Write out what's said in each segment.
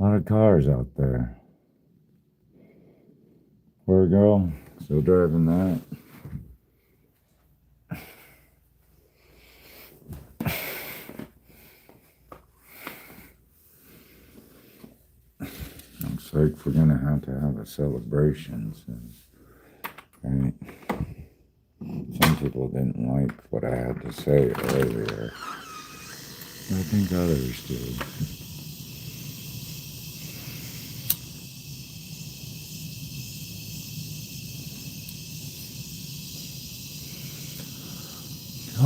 A lot of cars out there. Poor girl, still driving that. Looks like we're gonna have a celebration soon. Right? Some people didn't like what I had to say earlier. I think others did.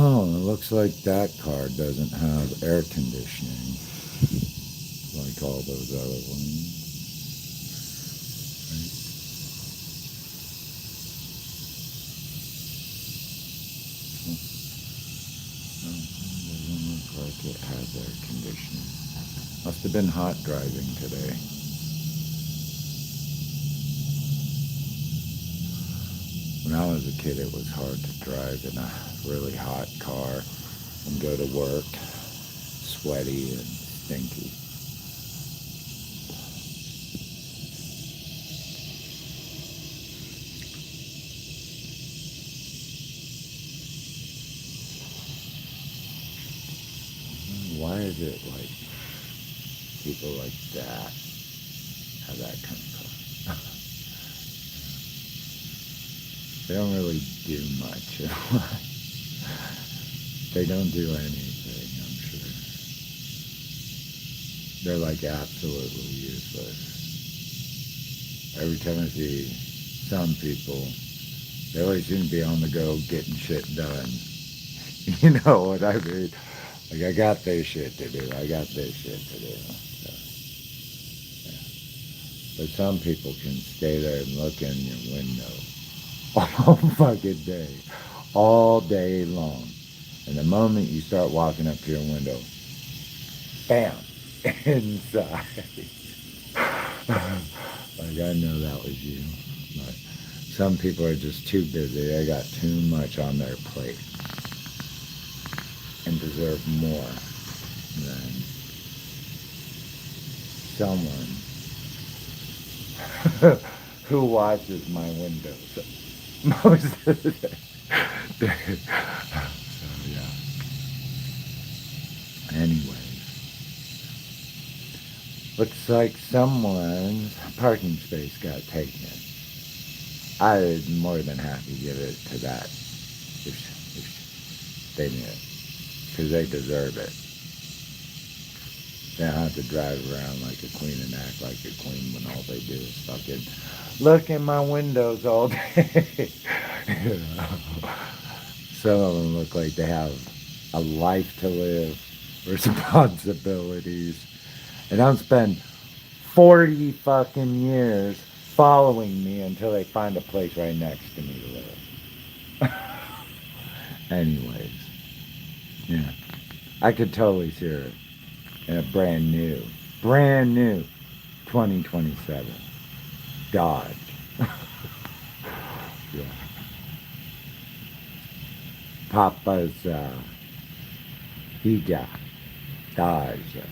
Oh, it looks like that car doesn't have air conditioning like all those other ones. Right? Oh, it doesn't look like it has air conditioning. Must have been hot driving today. When I was a kid, it was hard to drive in a really hot car and go to work sweaty and stinky. Why is it like people like that have that kind of car? They don't really do much. They don't do anything, I'm sure. They're like absolutely useless. Every time I see some people, they always seem to be on the go getting shit done. You know what I mean? Like, I got this shit to do. I got this shit to do. So, yeah. But some people can stay there and look in your window all fucking day, all day long. And the moment you start walking up to your window, bam, inside. Like, I know that was you. But some people are just too busy. They got too much on their plate and deserve more than someone who watches my windows most of the day. So, yeah. Anyways, looks like someone's parking space got taken. I'd more than happy to give it to that if they knew it, because they deserve it. They don't have to drive around like a queen and act like a queen when all they do is fucking look in my windows all day. You know? Some of them look like they have a life to live, responsibilities, and don't spend 40 fucking years following me until they find a place right next to me to live. Anyways, yeah, I could totally see her in a brand new 2027 Dodge. Yeah. Papa's Hija Dodge.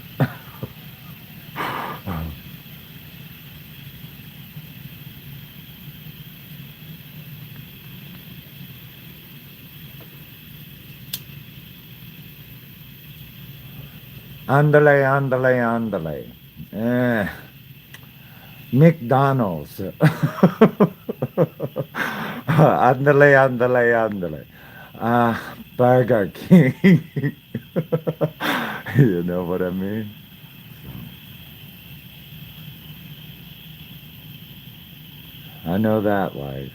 Andale, andale, andale. McDonald's. Andale, andale, andale. Burger King. You know what I mean? I know that life.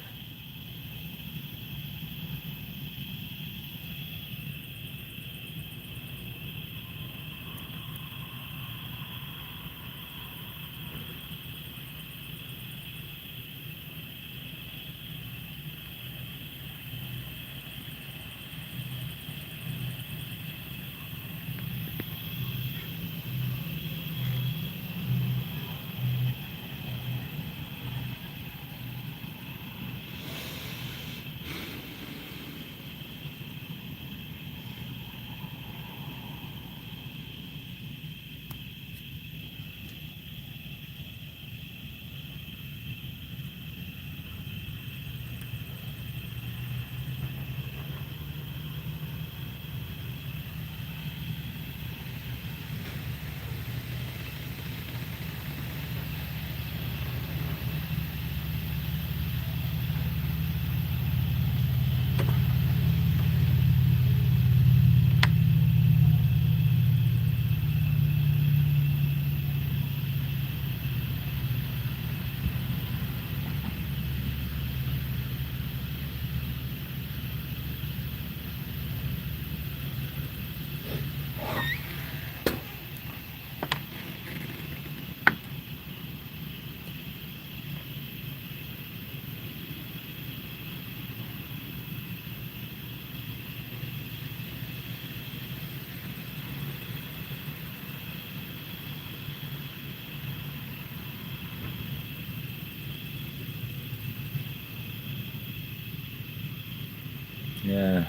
Yeah.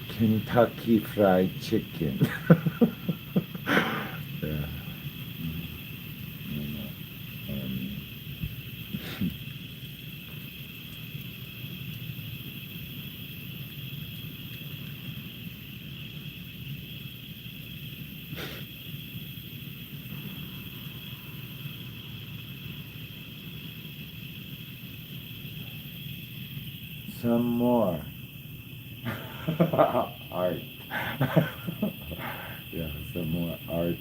Kentucky Fried Chicken. Yeah. Um, some more. Art. Yeah, some more art.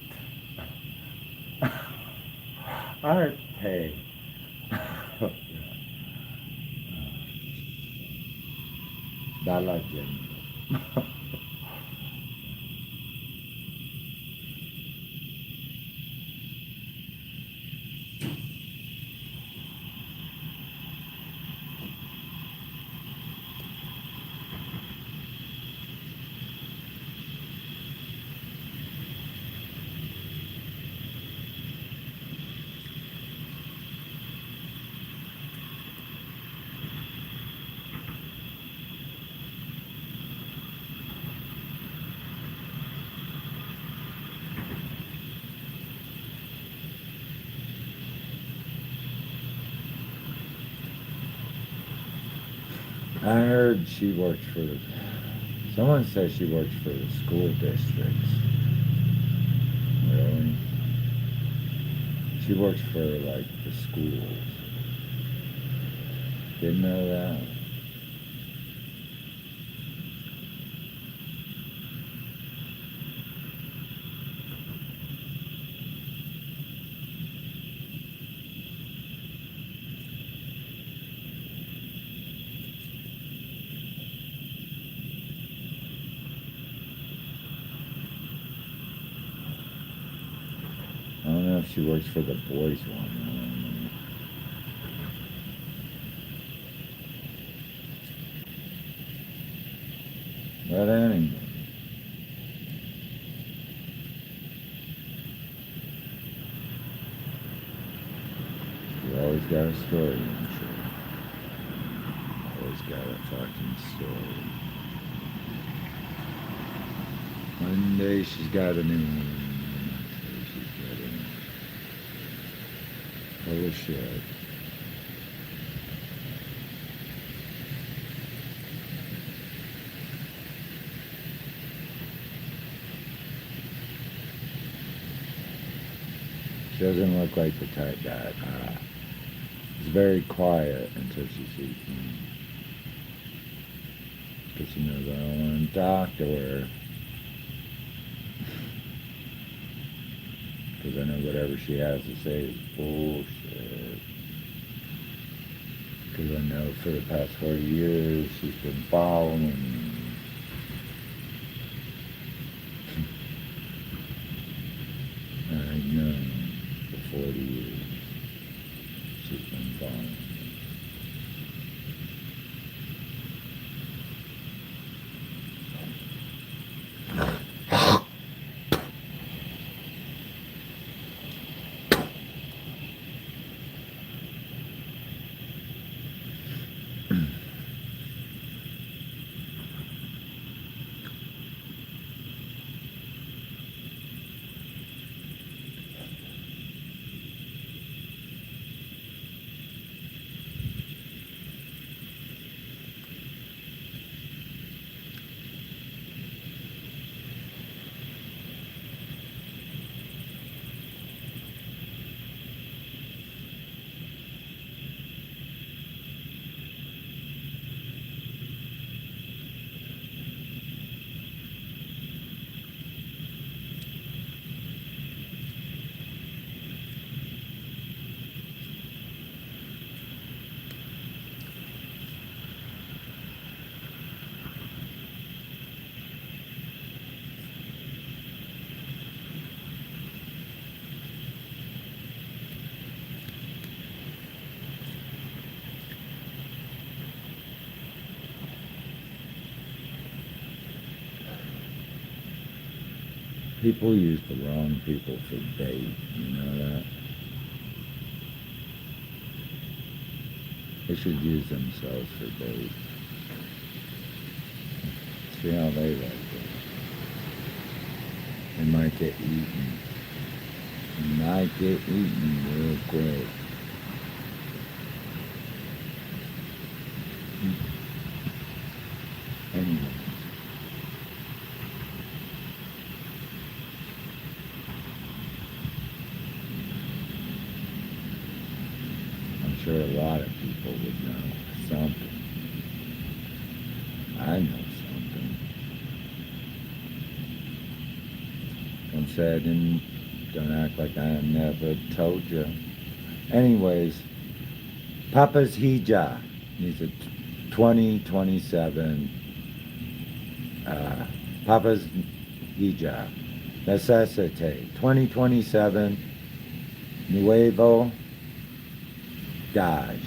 Art, hey. Yeah. Dalagen. I heard she works for, someone says she works for the school districts. Really? She works for, like, the schools. Didn't know that. I don't know if she works for the boys one. But anyway. You always got a story, I'm sure. Always got a fucking story. One day she's got a new one. She's got a full of shit. She doesn't look like the type that is very quiet until she sees me. Because she knows I don't want to talk to her. Because I know whatever she has to say is bullshit. Because I know for the past 40 years she's been following me. I've known for 40 years she's been following me. People use the wrong people for bait, you know that? They should use themselves for bait. See how they like it. They might get eaten. They might get eaten real quick. Anyway. I'm sure a lot of people would know something. I know something. Don't say I didn't. Don't act like I never told you. Anyways, Papa's Hija. He's a 2027. Papa's Hija. Necessite. 2027. Nuevo Dodge.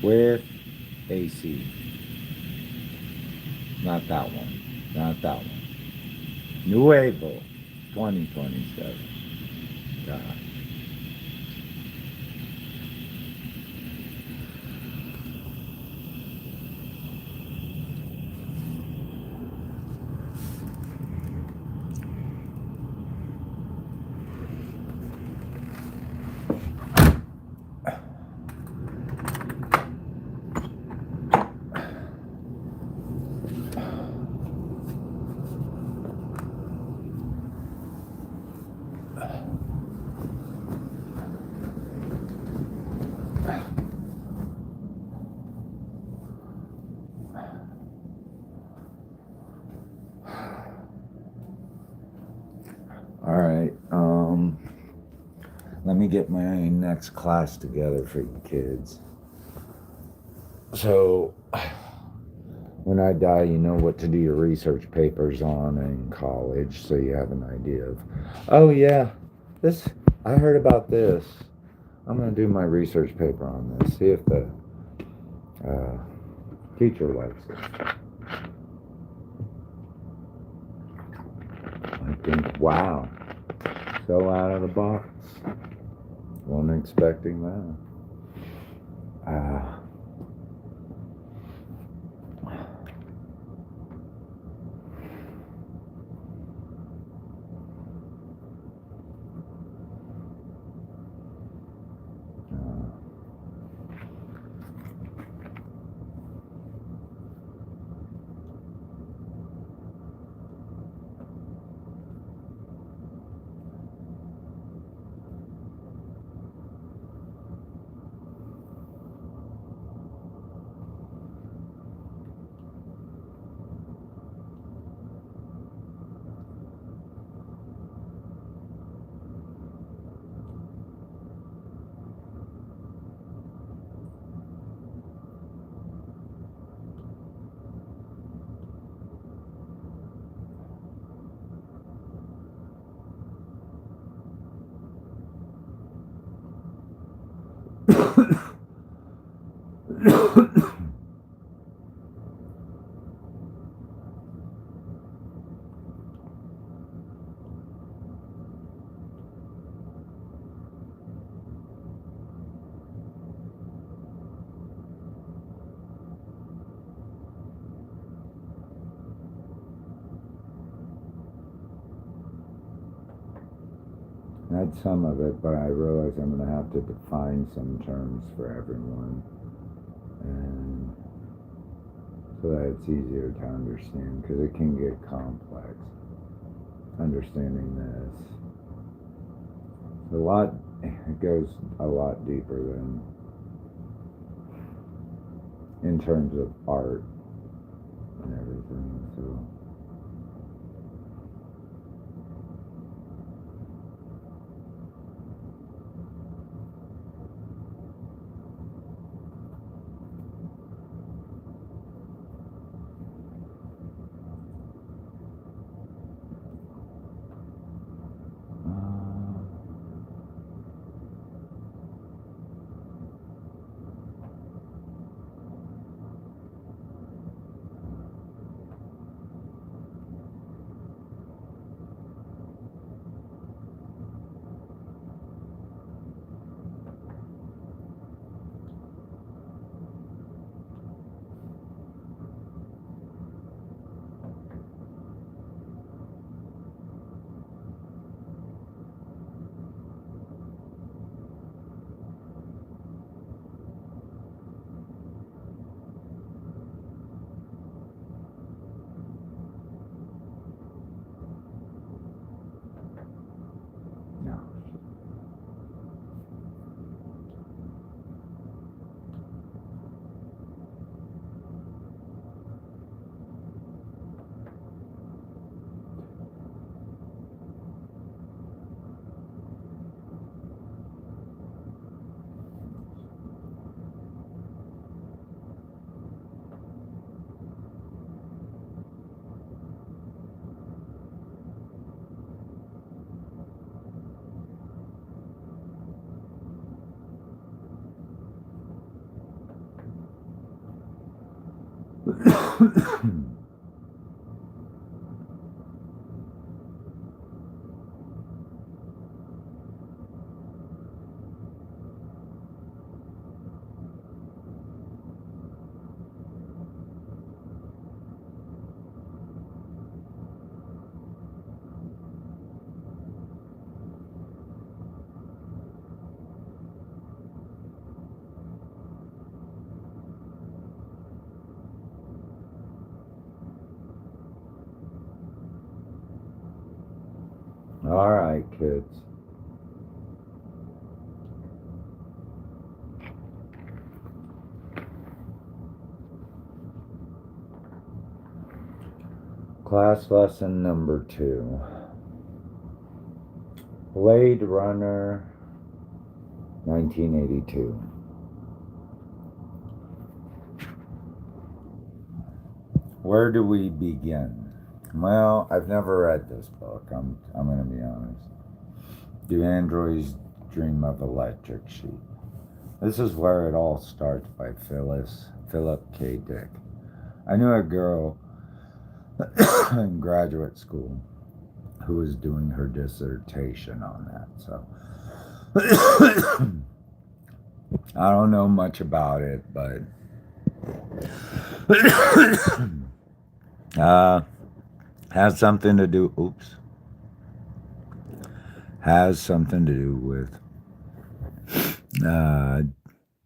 With AC. Not that one. Not that one. Nuevo 2027. Dodge. Alright, let me get my next class together for you kids. So, when I die, you know what to do your research papers on in college, so you have an idea of, oh yeah, I heard about this. I'm going to do my research paper on this, see if the teacher likes it. I think, wow, so out of the box. Wasn't expecting that. That's some of it, but I realize I'm going to have to define some terms for everyone, and so that it's easier to understand, because it can get complex understanding this. It goes a lot deeper than in terms of art and everything, so. All right, kids. Class lesson number 2. Blade Runner 1982. Where do we begin? Well, I've never read this book. I'm going to be honest. Do Androids Dream of Electric Sheep? This is where it all starts by Philip K. Dick. I knew a girl in graduate school who was doing her dissertation on that. So I don't know much about it, but has something to do. Has something to do with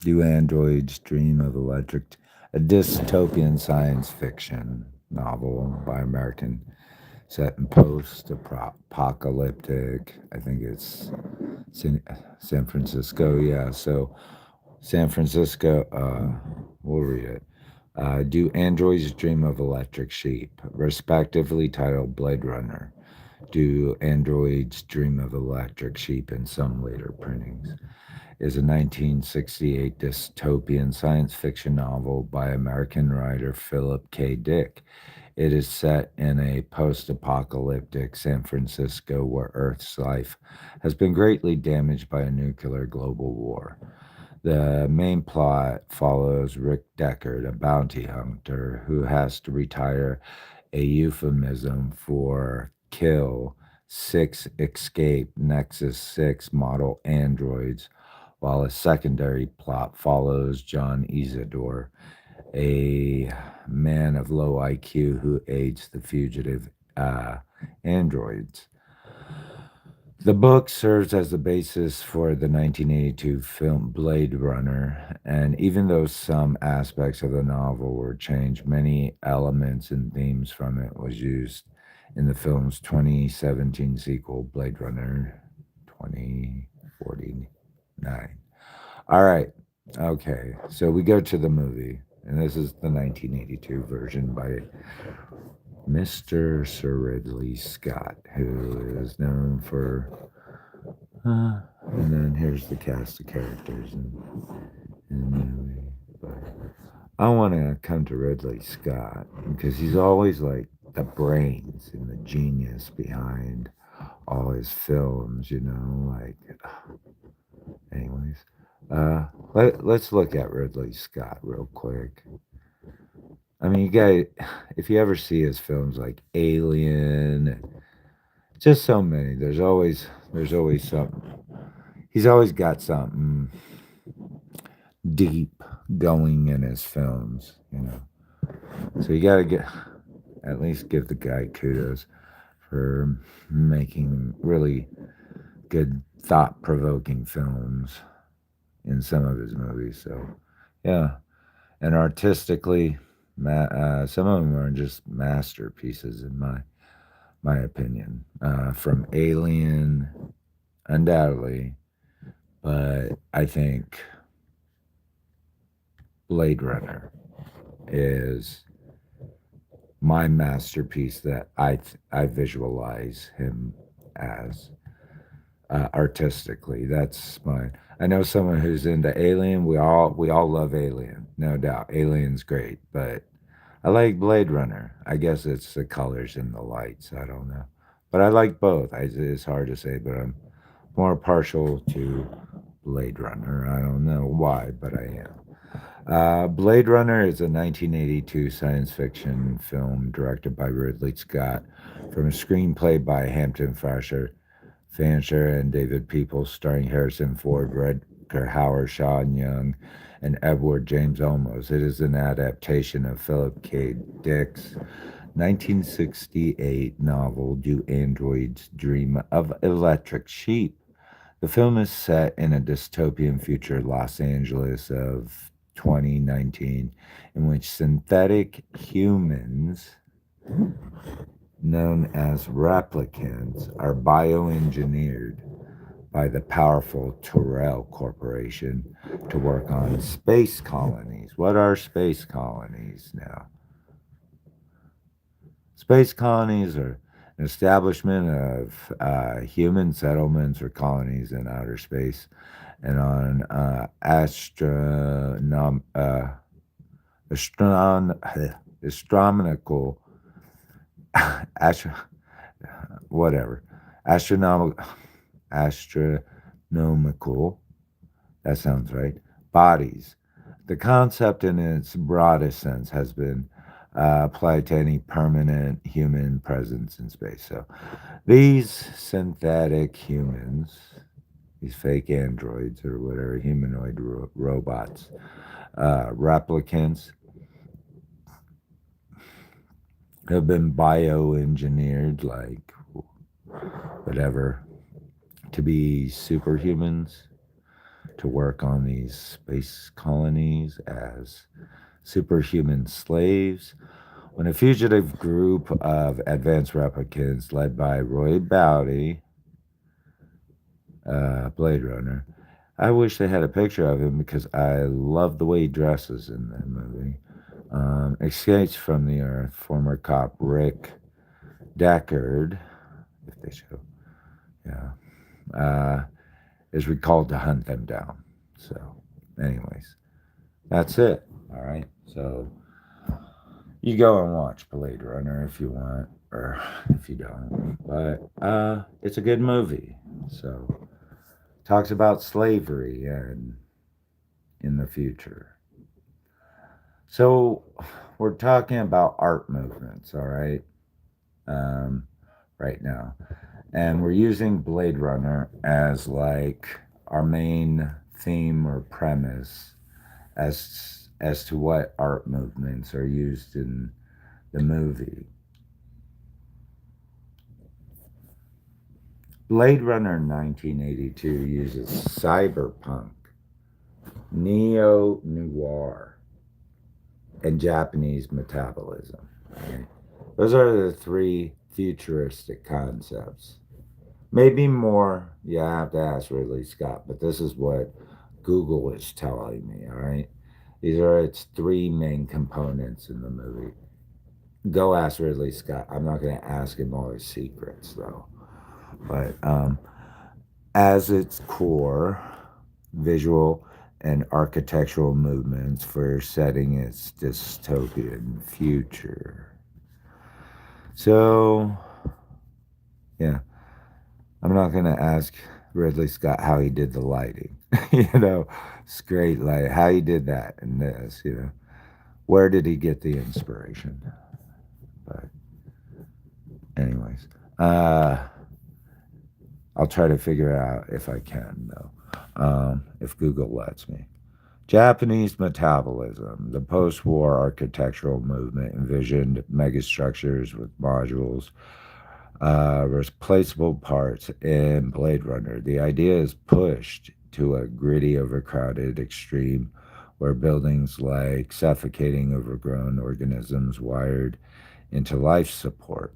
Do Androids Dream of Electric? A dystopian science fiction novel by American, set in post-apocalyptic. I think it's San Francisco. Yeah, so San Francisco. We'll read it. Do Androids Dream of Electric Sheep? Respectively titled Blade Runner. Do Androids Dream of Electric Sheep in some later printings? Is a 1968 dystopian science fiction novel by American writer Philip K. Dick. It is set in a post-apocalyptic San Francisco where Earth's life has been greatly damaged by a nuclear global war. The main plot follows Rick Deckard, a bounty hunter who has to retire, a euphemism for kill, 6 escape Nexus 6 model androids, while a secondary plot follows John Isidore, a man of low IQ who aids the fugitive androids. The book serves as the basis for the 1982 film Blade Runner, and even though some aspects of the novel were changed, many elements and themes from it was used in the film's 2017 sequel, Blade Runner 2049. All right, okay, so we go to the movie, and this is the 1982 version by Mr. Sir Ridley Scott, who is known for. And then here's the cast of characters in the movie. But I want to come to Ridley Scott because he's always like the brains and the genius behind all his films, Like, anyways, let's look at Ridley Scott real quick. I mean, you guys, if you ever see his films like Alien, just so many. There's always something. He's always got something deep going in his films. So you gotta at least give the guy kudos for making really good, thought-provoking films in some of his movies. So, yeah, and artistically, some of them are just masterpieces in my opinion. From Alien, undoubtedly, but I think Blade Runner is my masterpiece that I visualize him as artistically. That's mine. I know someone who's into Alien. We all love Alien, no doubt. Alien's great, but I like Blade Runner. I guess it's the colors and the lights. I don't know, but I like both. It's hard to say, but I'm more partial to Blade Runner. I don't know why, but I am. Blade Runner is a 1982 science fiction film directed by Ridley Scott from a screenplay by Hampton Fancher and David Peoples, starring Harrison Ford, Rutger Hauer, Sean Young, and Edward James Olmos. It is an adaptation of Philip K. Dick's 1968 novel, Do Androids Dream of Electric Sheep? The film is set in a dystopian future Los Angeles of 2019 in which synthetic humans, known as replicants, are bioengineered by the powerful Tyrell Corporation to work on space colonies. What are space colonies now? Space colonies are an establishment of human settlements or colonies in outer space and on astronomical, astro, whatever, astronomical, astronomical, that sounds right, bodies. The concept in its broadest sense has been applied to any permanent human presence in space. So these synthetic humans, these fake androids or whatever, humanoid robots, replicants, have been bioengineered, like whatever, to be superhumans, to work on these space colonies as superhuman slaves. When a fugitive group of advanced replicants led by Roy Batty, Blade Runner, I wish they had a picture of him because I love the way he dresses in that movie. Escapes from the Earth, former cop Rick Deckard, if they show, yeah, is recalled to hunt them down. So, anyways, that's it. All right. So, you go and watch Blade Runner if you want, or if you don't. But it's a good movie. So, talks about slavery and in the future. So, we're talking about art movements, all right, um, right now. And we're using Blade Runner as like our main theme or premise as to what art movements are used in the movie. Blade Runner 1982 uses cyberpunk, neo noir, and Japanese metabolism. Right? Those are the three futuristic concepts. Maybe more, yeah, I have to ask Ridley Scott, but this is what Google is telling me, all right? These are its three main components in the movie. Go ask Ridley Scott. I'm not going to ask him all his secrets, though. But as its core, visual and architectural movements for setting its dystopian future. So, yeah, I'm not going to ask Ridley Scott how he did the lighting. It's great light. How he did that in this. Where did he get the inspiration? But, anyways, I'll try to figure it out if I can, though, if Google lets me. Japanese metabolism. The post war architectural movement envisioned megastructures with modules, replaceable parts in Blade Runner. The idea is pushed to a gritty, overcrowded extreme where buildings like suffocating overgrown organisms wired into life support.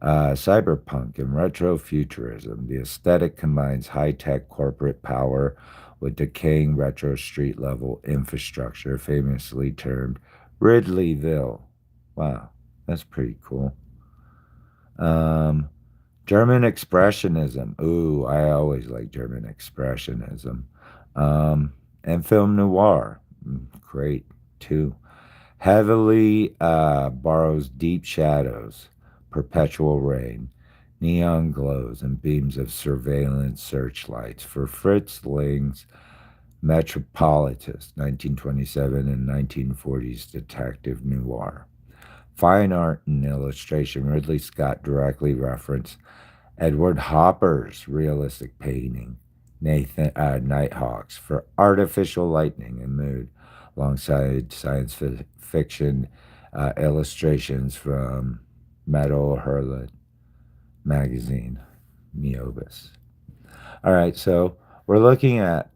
Cyberpunk and retrofuturism. The aesthetic combines high tech corporate power with decaying retro street level infrastructure, famously termed Ridleyville. Wow, that's pretty cool. German expressionism. Ooh, I always like German expressionism. And film noir. Great, too. Heavily borrows deep shadows, perpetual rain, neon glows, and beams of surveillance searchlights for Fritz Lang's Metropolitus, 1927 and 1940s detective noir. Fine art and illustration. Ridley Scott directly referenced Edward Hopper's realistic painting, Nighthawks, for artificial lightning and mood, alongside fiction illustrations from Metal Hurlet magazine, Meobus. All right, so we're looking at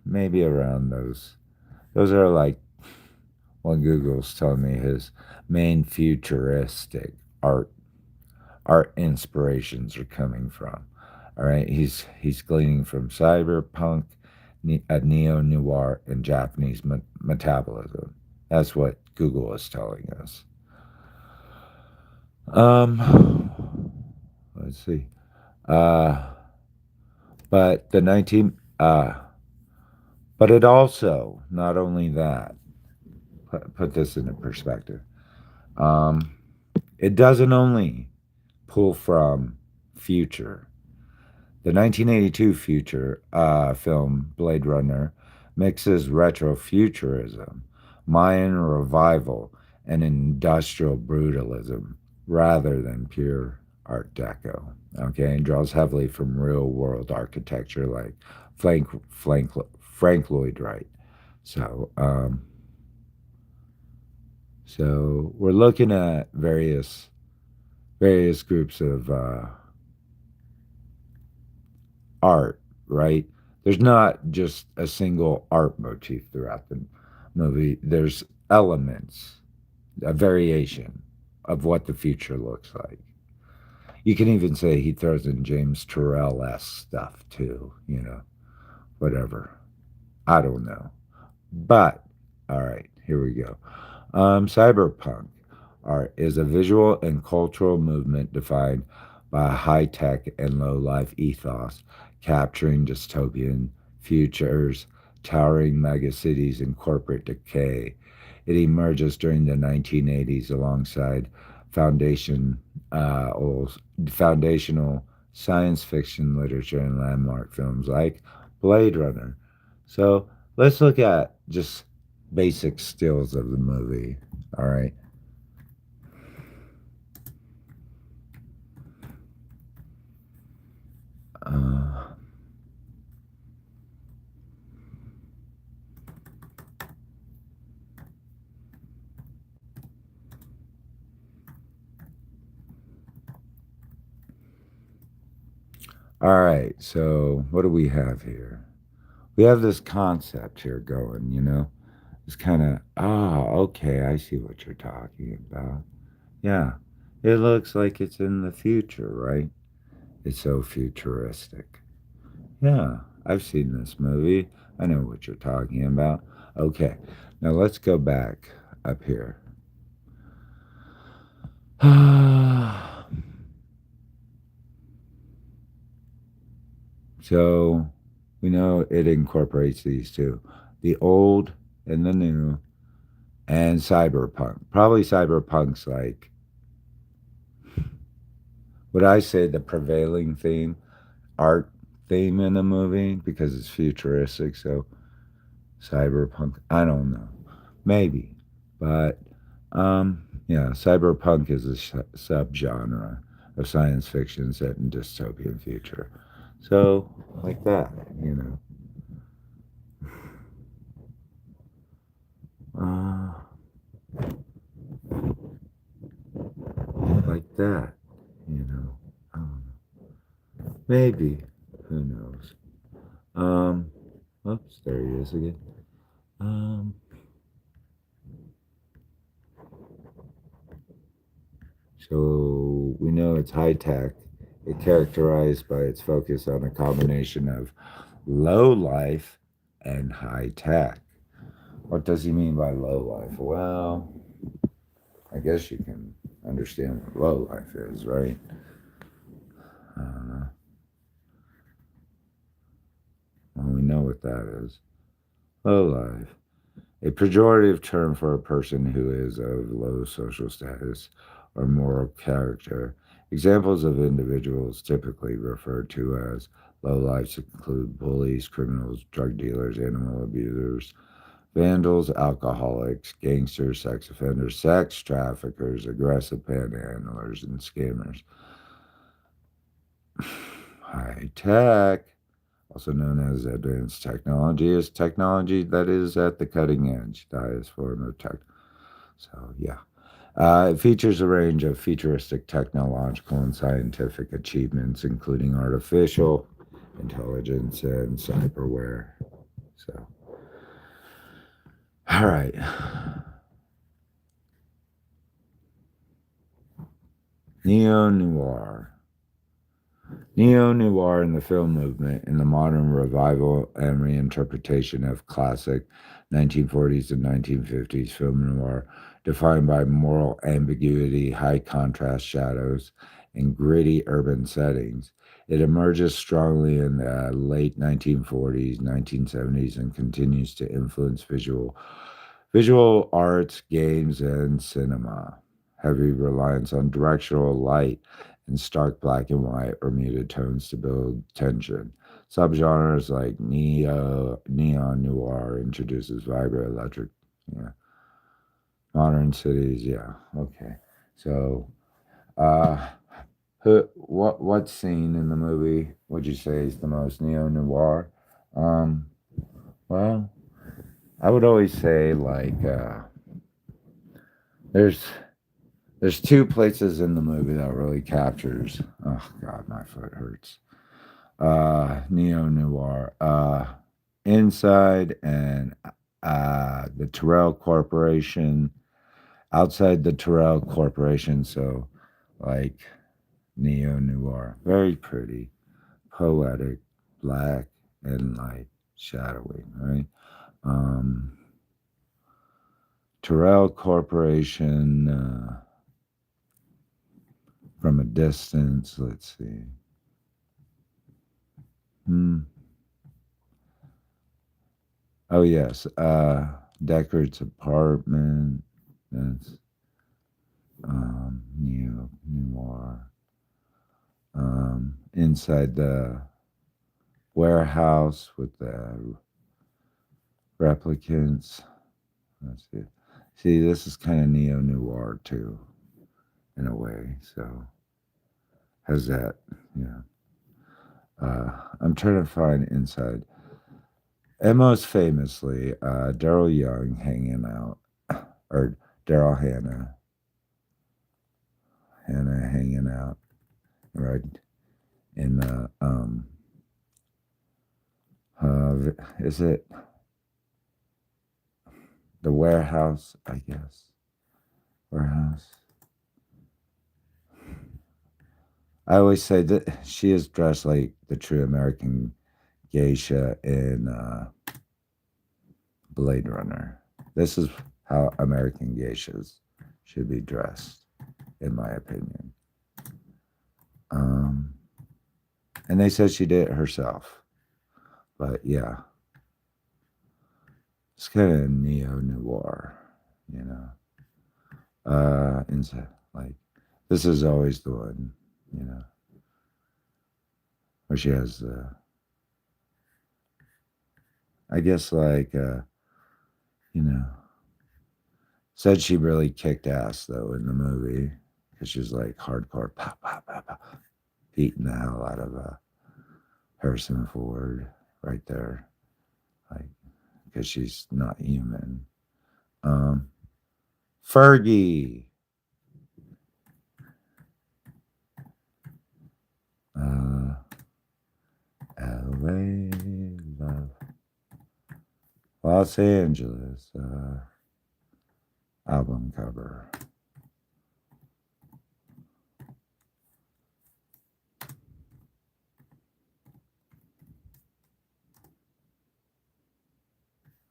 maybe around those. Those are like what Google's telling me his main futuristic art inspirations are coming from. All right, he's gleaning from cyberpunk, neo noir, and Japanese metabolism. That's what Google is telling us. Let's see. Uh, but the 19 but it also not only that. Put this into perspective. Um, it doesn't only pull from future. The 1982 future film Blade Runner mixes retrofuturism, Mayan revival, and industrial brutalism rather than pure Art Deco. Okay, and draws heavily from real world architecture like Frank Lloyd Wright. So, so we're looking at various groups of art, right? There's not just a single art motif throughout the movie. There's elements, a variation of what the future looks like. You can even say he throws in James Turrell-esque stuff too, whatever. I don't know. But, all right, here we go. Cyberpunk art is a visual and cultural movement defined by a high tech and low life ethos, capturing dystopian futures, towering megacities, and corporate decay. It emerges during the 1980s alongside foundation, or foundational science fiction literature and landmark films like Blade Runner. So let's look at just basic stills of the movie. All right. Uh, all right. So what do we have here? We have this concept here going. It's kind of, okay, I see what you're talking about. Yeah. It looks like it's in the future, right? It's so futuristic. Yeah, I've seen this movie. I know what you're talking about. Okay, now let's go back up here. So we know it incorporates these two, the old and the new, and cyberpunk. Probably cyberpunk's like, would I say the prevailing theme, art theme in the movie because it's futuristic. So cyberpunk, I don't know, maybe, but yeah, cyberpunk is a subgenre of science fiction set in dystopian future. So like that, uh, like that, you know. I don't know. Maybe, who knows? Um, oops, there he is again. Um, so we know it's high tech. It characterized by its focus on a combination of low life and high tech. What does he mean by low life? Well, I guess you can understand what low life is, right? Uh, well, we know what that is. Low life. A pejorative term for a person who is of low social status or moral character Examples of individuals typically referred to as lowlifes include bullies, criminals, drug dealers, animal abusers, vandals, alcoholics, gangsters, sex offenders, sex traffickers, aggressive panhandlers, and scammers. High tech, also known as advanced technology, is technology that is at the cutting edge, the highest form of tech. So, yeah. It features a range of futuristic technological and scientific achievements, including artificial intelligence and cyberware. So, all right. Neo noir. Neo-noir in the film movement in the modern revival and reinterpretation of classic 1940s and 1950s film noir, defined by moral ambiguity, high contrast shadows, and gritty urban settings. It emerges strongly in the late 1940s, 1970s, and continues to influence visual arts, games, and cinema. Heavy reliance on directional light in stark black and white or muted tones to build tension. Subgenres like neon noir introduces vibrant electric, yeah. Modern cities, yeah. Okay. So, uh, what scene in the movie would you say is the most neo noir? Um, well, I would always say there's there's two places in the movie that really captures. Oh God, my foot hurts. Neo noir, inside and the Terrell Corporation, outside the Terrell Corporation. So, like neo noir, very pretty, poetic, black and light, shadowing, right? Um, Terrell Corporation, from a distance. Let's see. Hmm. Oh yes, Deckard's apartment. That's neo noir. Inside the warehouse with the replicants. Let's see. See, this is kind of neo noir too, in a way. So has that? Yeah. I'm trying to find inside. And most famously, Daryl Young hanging out, or Daryl Hannah hanging out, right in the is it the warehouse? I guess warehouse. I always say that she is dressed like the true American geisha in Blade Runner. This is how American geishas should be dressed, in my opinion. Um, and they said she did it herself. But yeah, it's kind of neo noir, you know. Inside, like, this is always the one, you know, where she has, I guess, you know, said she really kicked ass though in the movie because she's like hardcore, pow, pow, pow, pow, beating the hell out of Harrison Ford right there, like, because she's not human. Um, Fergie. Uh, LA Love. Los Angeles. Album cover.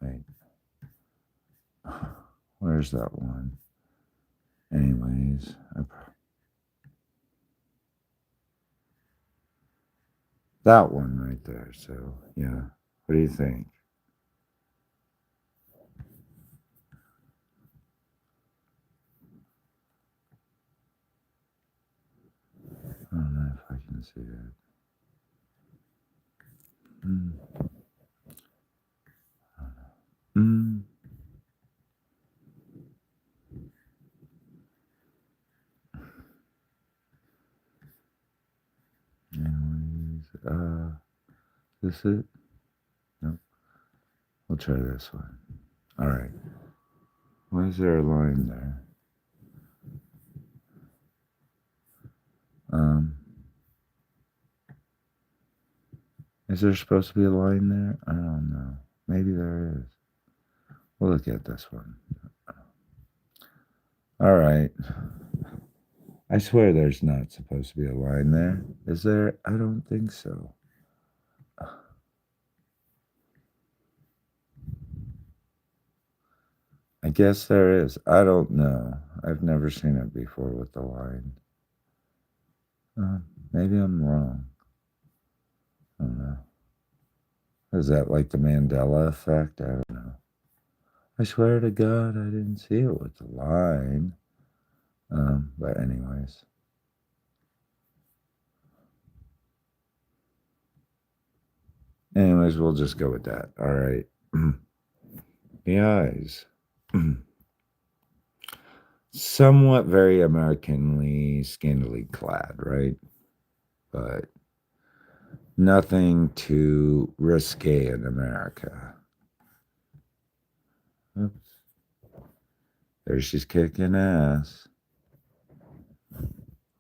Wait. Where's that one? Anyways, that one right there. So, yeah. What do you think? see it. Mm. Mm. Anyways, this it? Nope. We'll try this one. All right. Why is there a line there? Um, is there supposed to be a line there? I don't know. Maybe there is. We'll look at this one. All right. I swear there's not supposed to be a line there. Is there? I don't think so. I guess there is. I don't know. I've never seen it before with the line. Maybe I'm wrong. I don't know. Is that like the Mandela effect? I don't know. I swear to God, I didn't see it with the line. But anyways. Anyways, we'll just go with that. All right. The eyes. Somewhat very Americanly, scantily clad, right? But nothing too risque in America. Oops. There she's kicking ass.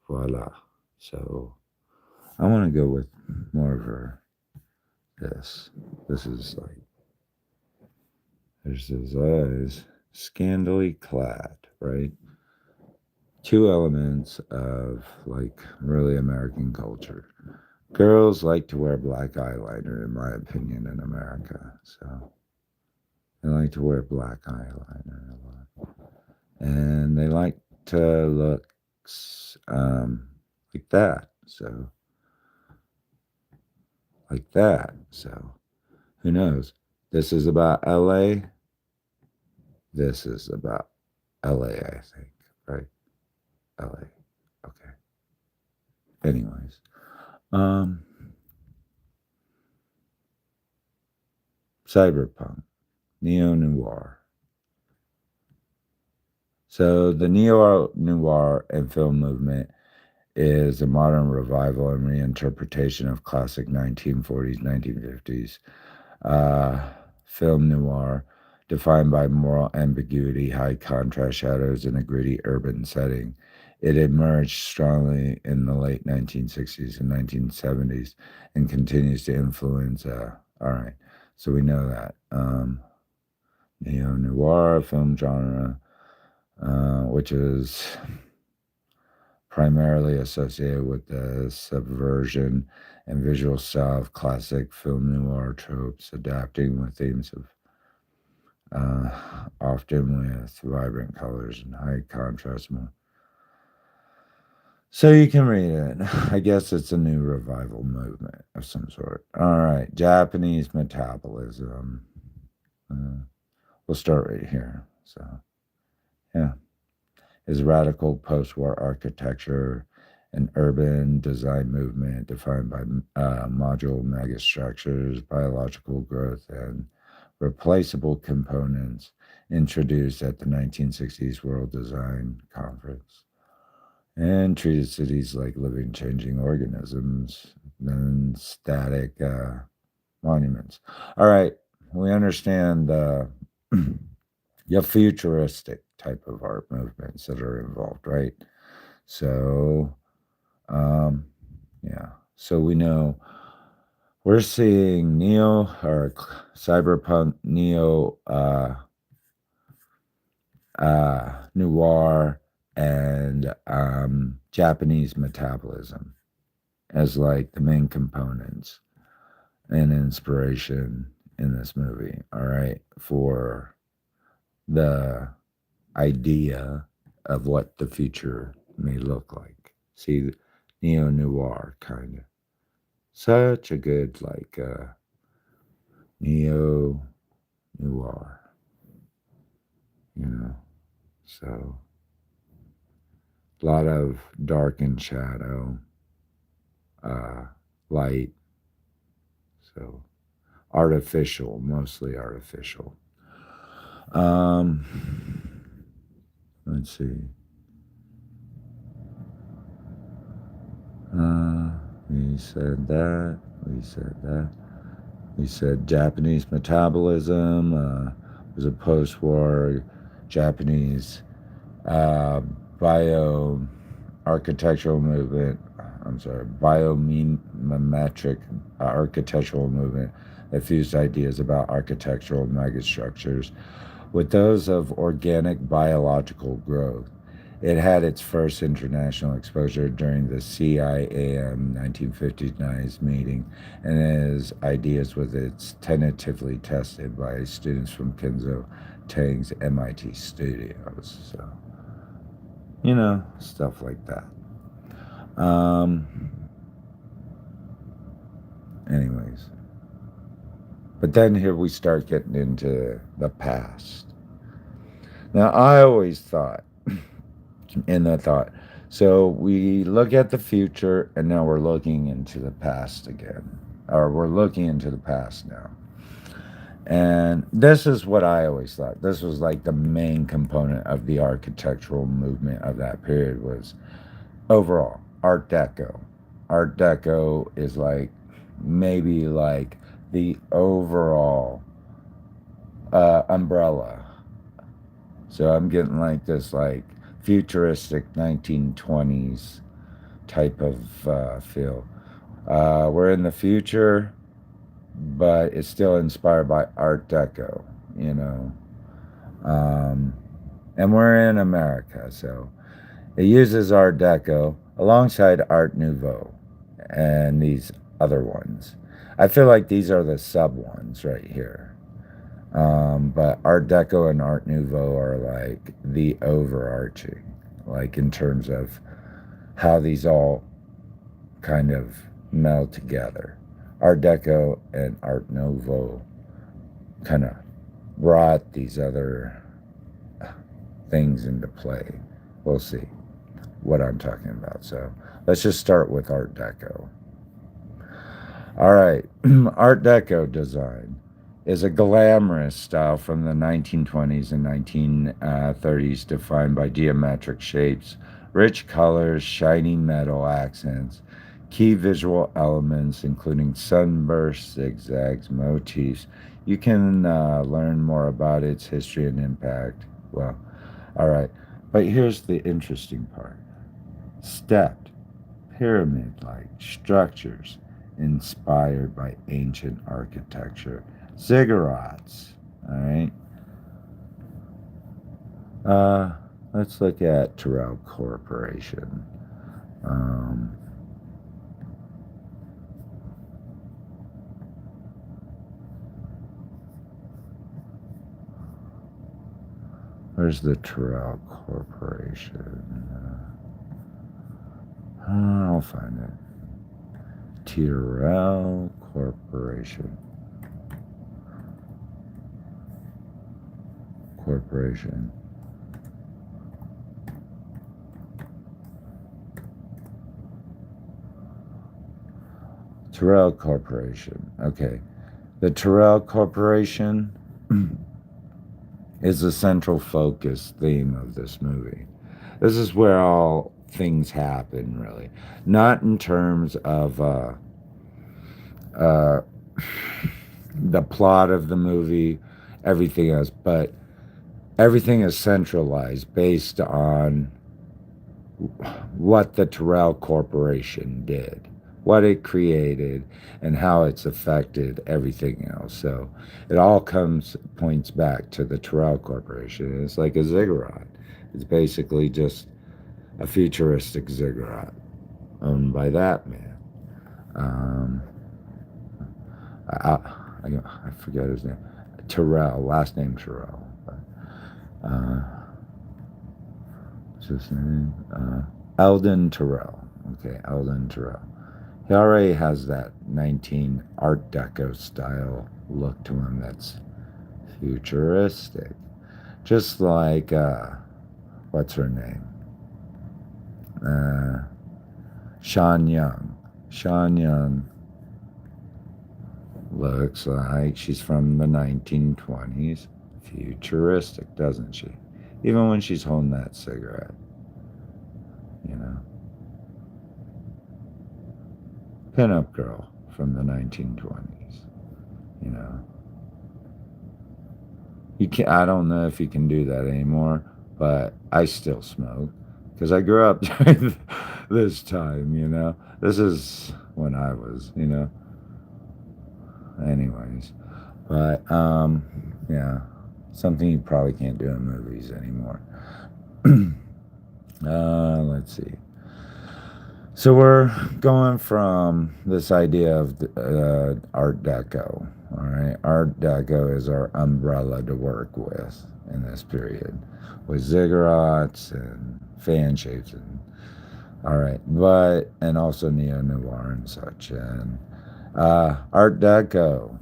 Voila. So I want to go with more of her. This. This is like, there's his eyes. Scantily clad, right? Two elements of like really American culture. Girls like to wear black eyeliner, in my opinion, in America. So they like to wear black eyeliner a lot. And they like to look like that. So, like that. So, who knows? This is about LA. This is about LA, I think, right? LA. Okay. Anyways, cyberpunk, neo noir. So the neo noir and film movement is a modern revival and reinterpretation of classic 1940s, 1950s film noir, defined by moral ambiguity, high contrast shadows, and a gritty urban setting. It emerged strongly in the late 1960s and 1970s and continues to influence. All right, so we know that. Neo noir film genre, which is primarily associated with the subversion and visual style of classic film noir tropes, adapting with themes of often with vibrant colors and high contrast. So you can read it. I guess it's a new revival movement of some sort. All right, Japanese metabolism. We'll start right here. So, yeah. Is radical post-war architecture an urban design movement defined by modular megastructures, biological growth, and replaceable components introduced at the 1960s World Design Conference and treated cities like living, changing organisms than static monuments. All right, we understand the futuristic type of art movements that are involved, right? So, yeah. So we know we're seeing neo or cyberpunk, neo noir, and Japanese metabolism as like the main components and inspiration in this movie. All right, for the idea of what the future may look like. See, neo noir kind of such a good like neo noir, you know. So a lot of dark and shadow, uh, light. So artificial, mostly artificial. Um, let's see. We said that. We said that. We said Japanese metabolism was a post-war Japanese uh, bio architectural movement. I'm sorry, biomimetic architectural movement that fused ideas about architectural megastructures with those of organic biological growth. It had its first international exposure during the CIAM 1959 meeting, and his ideas was its tentatively tested by students from Kenzo Tang's MIT studios. So, stuff like that. Um, anyways. But then here we start getting into the past. Now, I always thought, in that thought, so we look at the future and now we're looking into the past again. Or we're looking into the past now. And this is what I always thought. This was like the main component of the architectural movement of that period was overall Art Deco. Art Deco is like maybe like the overall umbrella. So I'm getting like this like futuristic 1920s type of feel. We're in the future, but it's still inspired by Art Deco, you know. Um, and we're in America, so it uses Art Deco alongside Art Nouveau and these other ones. I feel like these are the sub ones right here. But Art Deco and Art Nouveau are like the overarching, like in terms of how these all kind of meld together. Art Deco and Art Nouveau kind of brought these other things into play. We'll see what I'm talking about. So let's just start with Art Deco. All right, Art Deco design is a glamorous style from the 1920s and 1930s defined by geometric shapes, rich colors, shiny metal accents, key visual elements including sunbursts, zigzags, motifs. You can learn more about its history and impact. Well, all right, but here's the interesting part. Stepped, pyramid-like structures inspired by ancient architecture. Ziggurats, all right? Let's look at Terrell Corporation. Where's the Terrell Corporation? I'll find it. Terrell Corporation. Terrell Corporation. Okay. The Terrell Corporation is the central focus theme of this movie. This is where all things happen, really. Not in terms of uh, the plot of the movie, everything else, but everything is centralized based on what the Terrell Corporation did, what it created, and how it's affected everything else. So it all points back to the Terrell Corporation. It's like a ziggurat. It's basically just a futuristic ziggurat owned by that man. I forget his name. Terrell, last name Terrell. What's his name? Eldon Terrell. Okay, Eldon Terrell. He already has that 19 Art Deco style look to him that's futuristic. Just like, what's her name? Sean Young. Sean Young looks like she's from the 1920s. Futuristic, doesn't she? Even when she's holding that cigarette, you know. Pinup girl from the 1920s, you know. You can I don't know if you can do that anymore, but I still smoke because I grew up during this time, you know. This is when I was, you know. Anyways, but yeah, something you probably can't do in movies anymore. Let's see. So we're going from this idea of Art Deco. All right, Art Deco is our umbrella to work with in this period, with ziggurats and fan shapes and all right, but and also neo noir and such and Art Deco.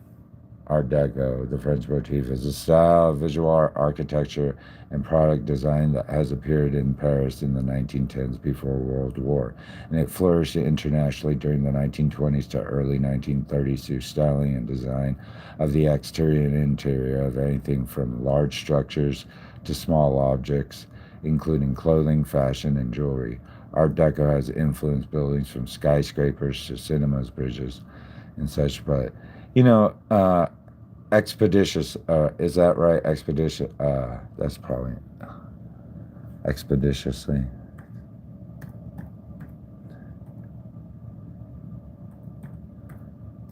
Art Deco, the French motif, is a style of visual art, architecture, and product design that has appeared in Paris in the 1910s before World War, and it flourished internationally during the 1920s to early 1930s through styling and design of the exterior and interior of anything from large structures to small objects, including clothing, fashion, and jewelry. Art Deco has influenced buildings from skyscrapers to cinemas, bridges, and such, but you know, expeditious. Is that right? Expeditious. That's probably expeditiously.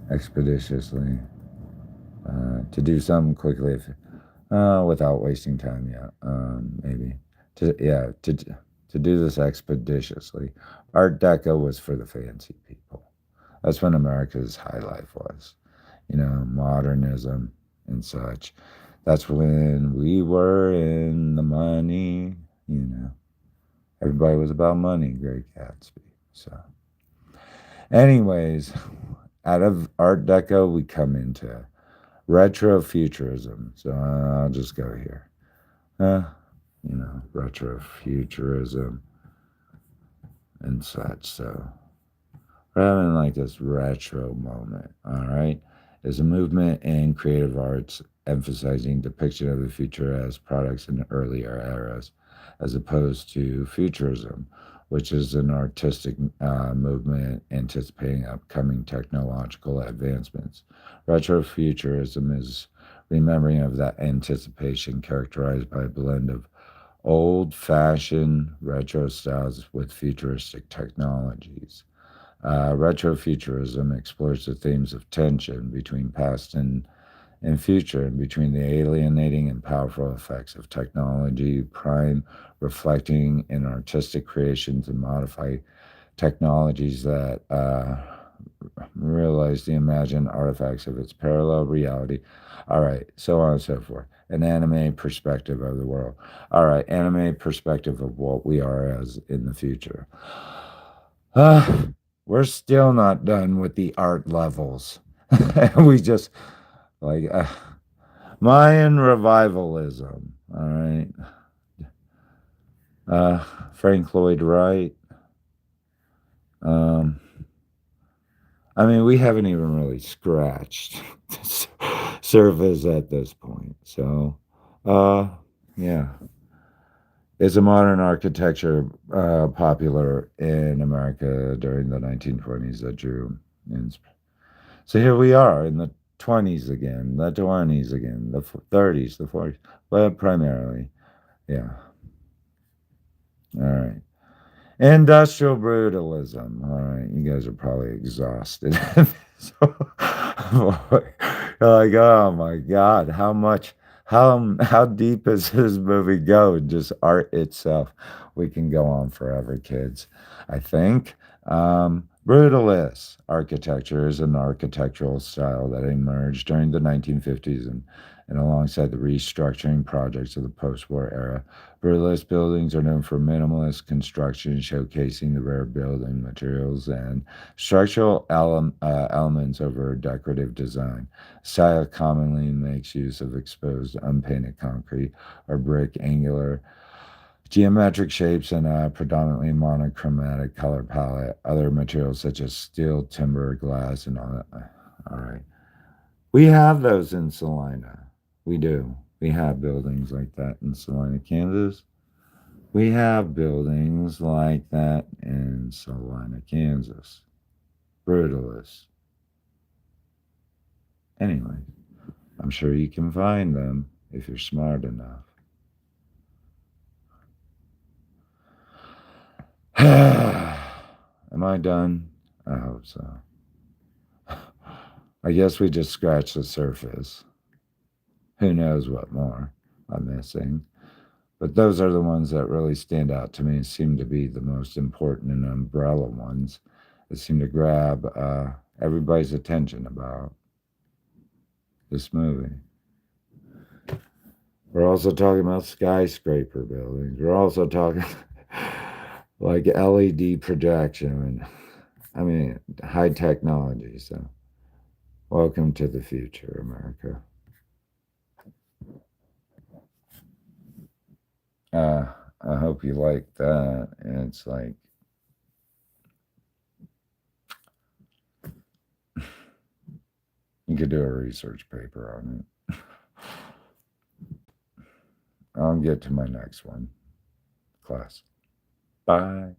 Expeditiously. To do something quickly, without wasting time. Yeah. Maybe. To do this expeditiously. Art Deco was for the fancy people. That's when America's high life was. You know, modernism and such. That's when we were in the money, you know. Everybody was about money, Great Gatsby. So, anyways, out of Art Deco, we come into retrofuturism. So I'll just go here. You know, retrofuturism and such. So we're having like this retro moment, all right? Is a movement in creative arts emphasizing depiction of the future as products in earlier eras, as opposed to futurism, which is an artistic movement anticipating upcoming technological advancements. Retrofuturism is remembering of that anticipation characterized by a blend of old fashioned retro styles with futuristic technologies. Retrofuturism explores the themes of tension between past and future, and between the alienating and powerful effects of technology, prime reflecting in artistic creations and modify technologies that realize the imagined artifacts of its parallel reality. All right, so on and so forth. An anime perspective of the world. All right, anime perspective of what we are as in the future. Uh, we're still not done with the art levels. We just like Mayan revivalism. All right. Frank Lloyd Wright. Um, I mean, we haven't even really scratched the surface at this point. So, uh, yeah. Is a modern architecture popular in America during the 1920s that drew in. So here we are in the 20s again, the 20s again, the 30s, the 40s, but primarily, yeah. All right. Industrial brutalism. All right, you guys are probably exhausted. So, you're like, oh my God, how deep is this movie go? Just art itself. We can go on forever, kids. I think. Brutalist architecture is an architectural style that emerged during the 1950s and alongside the restructuring projects of the post-war era. Brutalist buildings are known for minimalist construction, showcasing the rare building materials and structural elements over decorative design. Style commonly makes use of exposed, unpainted concrete or brick angular Geometric shapes and a predominantly monochromatic color palette. Other materials such as steel, timber, glass, and all that. All right. We have those in Salina. We do. We have buildings like that in Salina, Kansas. We have buildings like that in Salina, Kansas. Brutalist. Anyway, I'm sure you can find them if you're smart enough. Am I done? I hope so. I guess we just scratched the surface. Who knows what more I'm missing. But those are the ones that really stand out to me and seem to be the most important and umbrella ones that seem to grab everybody's attention about this movie. We're also talking about skyscraper buildings. We're also talking like LED projection and I mean high technology. So welcome to the future, America. I hope you like that. And it's like you could do a research paper on it. I'll get to my next one, class. Bye.